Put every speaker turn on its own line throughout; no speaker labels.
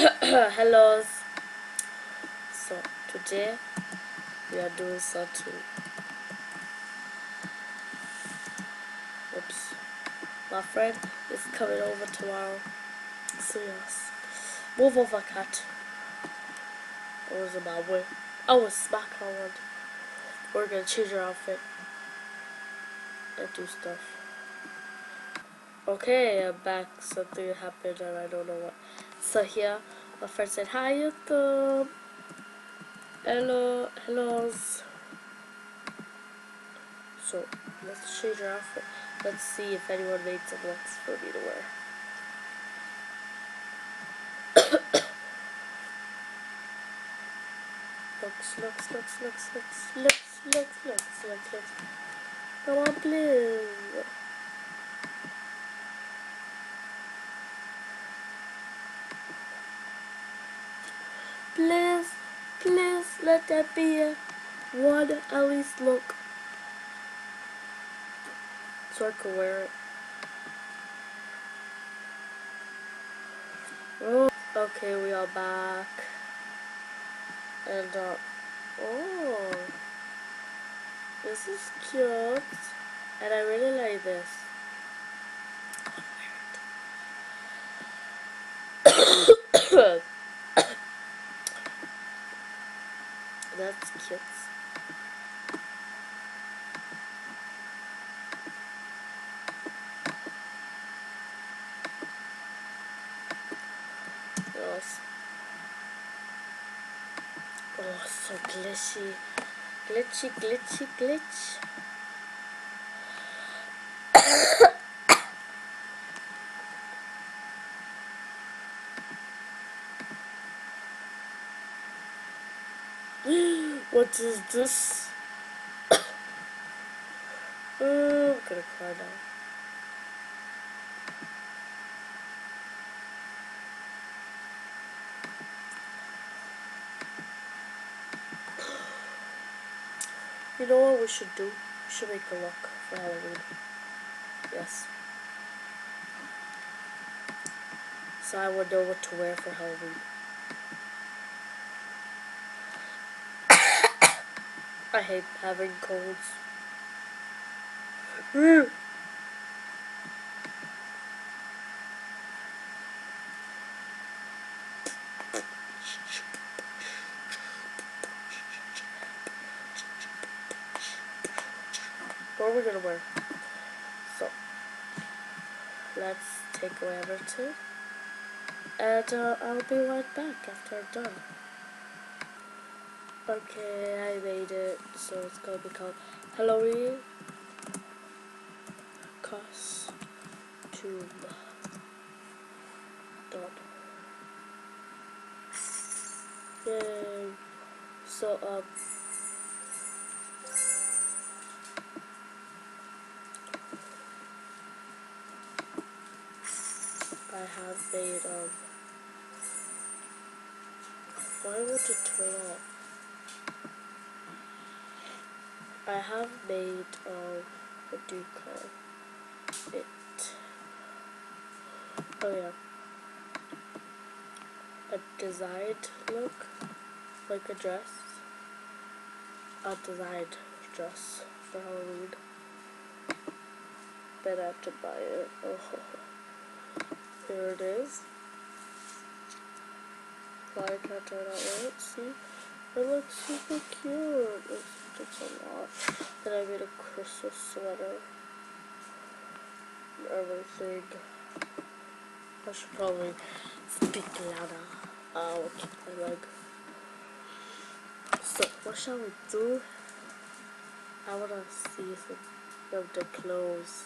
Hello. So today we are doing something. Oops. My friend is coming over tomorrow. So yes. Move over, cat. I was in my way. I was smack on one. We're gonna change your outfit and do stuff. Okay, I'm back. Something happened and I don't know what. So here, my friend said, "Hi YouTube. Hellos." So let's change your outfit. Let's see if anyone made some looks for me to wear. Looks. Come on, please. Please, let that be a one at least look. So I can wear it. Oh, okay, we are back. And, oh, this is cute. And I really like this. That's cute. Yes. Oh, so glitchy. Glitch. What is this? Oh, I'm gonna cry now. You know what we should do? We should make a look for Halloween. Yes. So I would know what to wear for Halloween. I hate having colds. What are we gonna wear? So, let's take away everything. And I'll be right back after I'm done. Okay, I made it. So it's gonna be called Halloween Costume. Done. Yay. So, I have made, why won't it turn off? I have made, what do you call it? Oh yeah. A designed look, like a dress. A designed dress for Halloween. But I have to buy it. Oh, here it is. Why can't I turn out right? See? It looks super cute. It's a lot. Then I made a Christmas sweater. And everything. I should probably speak louder. I'll keep my leg. So, what shall we do? I wanna see some of the clothes.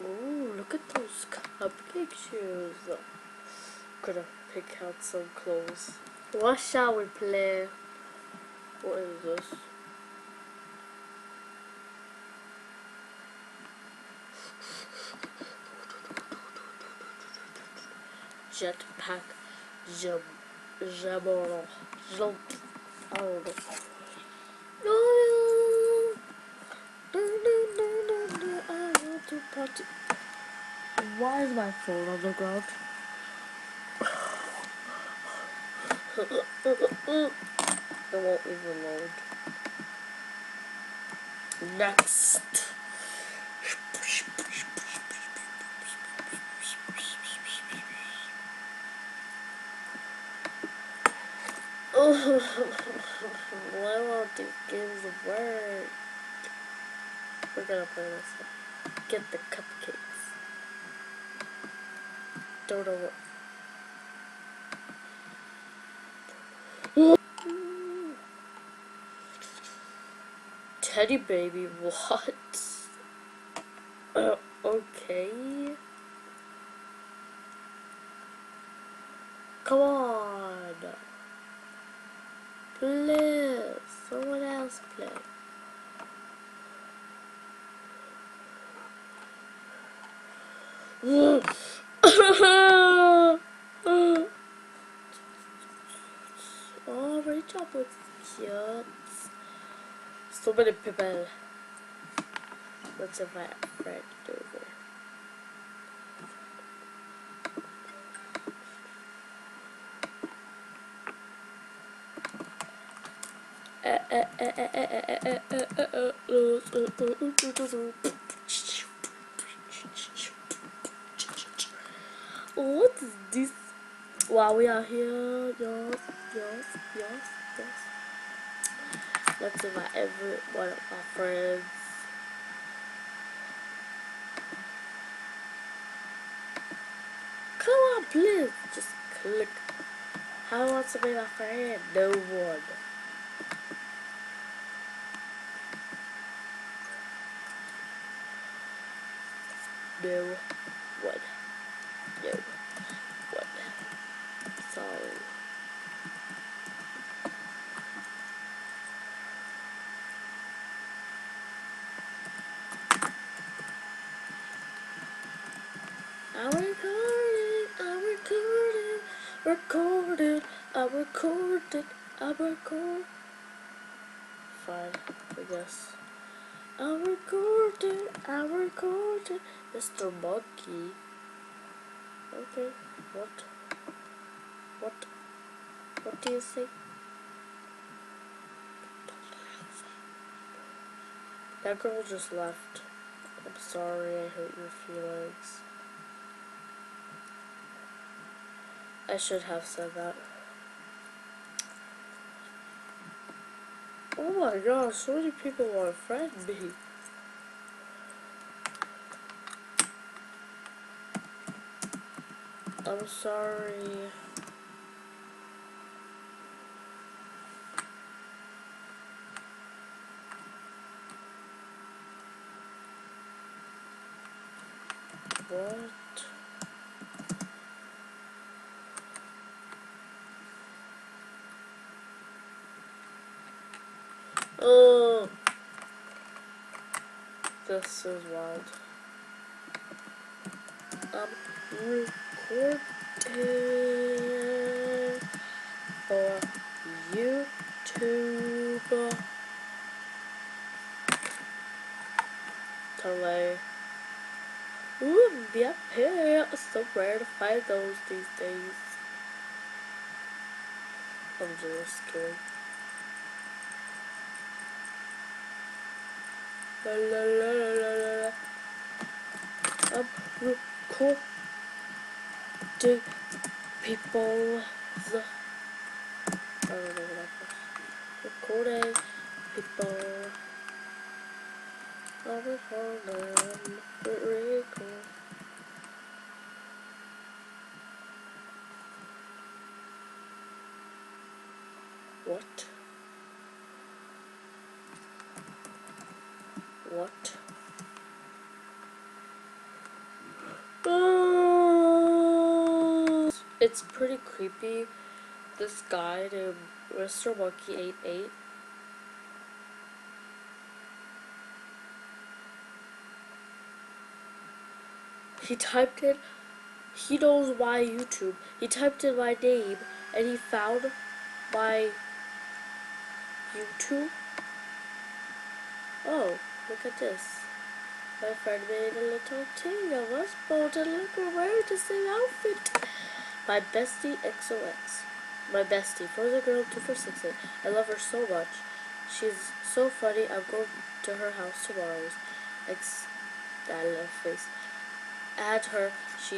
Ooh, look at those cupcake shoes. Gonna pick out some clothes. What shall we play? What is this? Jetpack jump. Jamoro. Jump. I don't know. I want to party. Why is my phone on the ground? It won't even load. Next. Why won't these games work? We're gonna play this one. Get the cupcakes. Don't know what. Teddy baby, what? Okay. Come on. Please. Someone else play. Oh, reach up with kids. So many people. Let's invite a friend over. What is this? While we are here, yes. Let's invite every one of our friends. Come on, please. Just click. How wants to be my friend? No one. No one. No one. Sorry. I'm recording. Fine, I guess. I'm recording. Mr. Monkey. Okay, what do you think? That girl just left. I'm sorry I hurt your feelings. I should have said that. Oh my gosh, so many people want to friend me. I'm sorry. What? Oh, this is wild. I'm recording for YouTube. Totally. Ooh, yeah, it's so rare to find those these days. I'm just kidding. La la la la la la. I'm recording people. I don't know what that was. Recording people. I'm recording. Record. What? What? Oh, it's pretty creepy. This guy named Mr. Monkey 88. He typed in He knows my YouTube. He typed in my name and he found my YouTube. Oh, look at this. My friend made a little ting of us both and look, we're wearing the same outfit. My bestie XOX. My bestie, Forza Girl 246. I love her so much. She's so funny. I'm going to her house tomorrow. I love face. Add her. She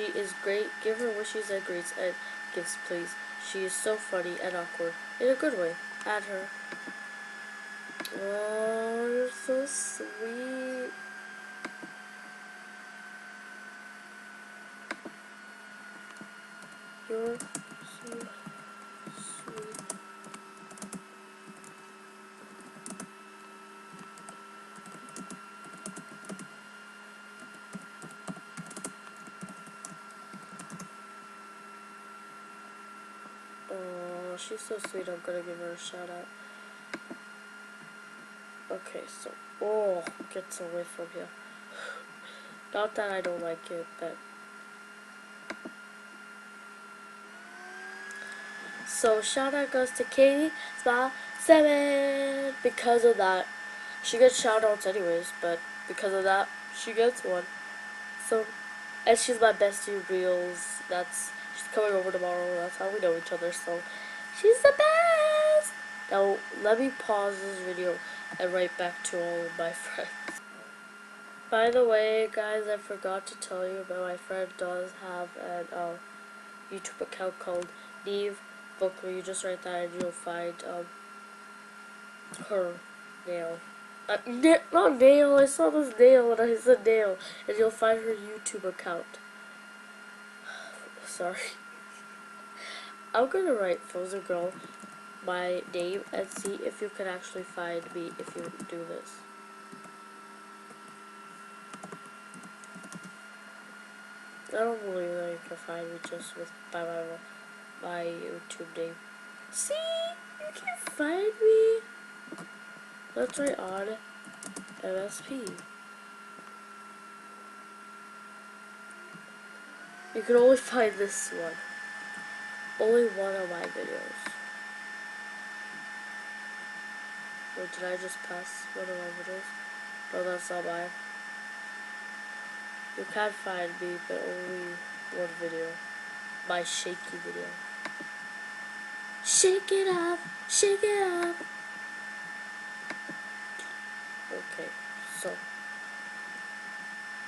is great. Give her wishes and greets and gifts, please. She is so funny and awkward. In a good way. Add her. Oh, you're so sweet. You're so sweet. Oh, she's so sweet. I'm gonna give her a shout out. Okay, so, oh, gets away from here. Not that I don't like it, but. So, shout out goes to Katie Spa 7. Because of that, she gets shout outs anyways, but because of that, she gets one. So, and she's my bestie reels. She's coming over tomorrow. That's how we know each other. So, she's the best. Now, let me pause this video and write back to all of my friends. By the way, guys, I forgot to tell you, but my friend does have an YouTube account called Neve Bookley. You just write that and you'll find her nail. Not nail. I saw this nail and I said nail, and you'll find her YouTube account. Sorry. I'm gonna write Forza Girl my name and see if you can actually find me if you do this. I don't believe that you can find me just by my YouTube name. See? You can find me. Let's write on MSP. You can only find this one. Only one of my videos. Or did I just pass one of my videos? No, that's not mine. You can find me, but only one video. My shaky video. Shake it up, shake it up. Okay, so.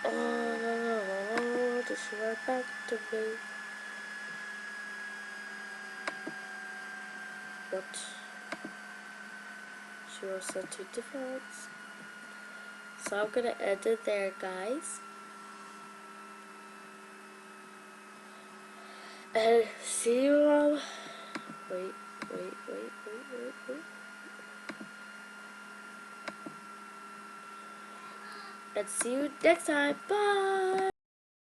Oh, this is right back to me. What? She was sent to difference. So I'm gonna end it there, guys. And see you wait. And see you next time. Bye.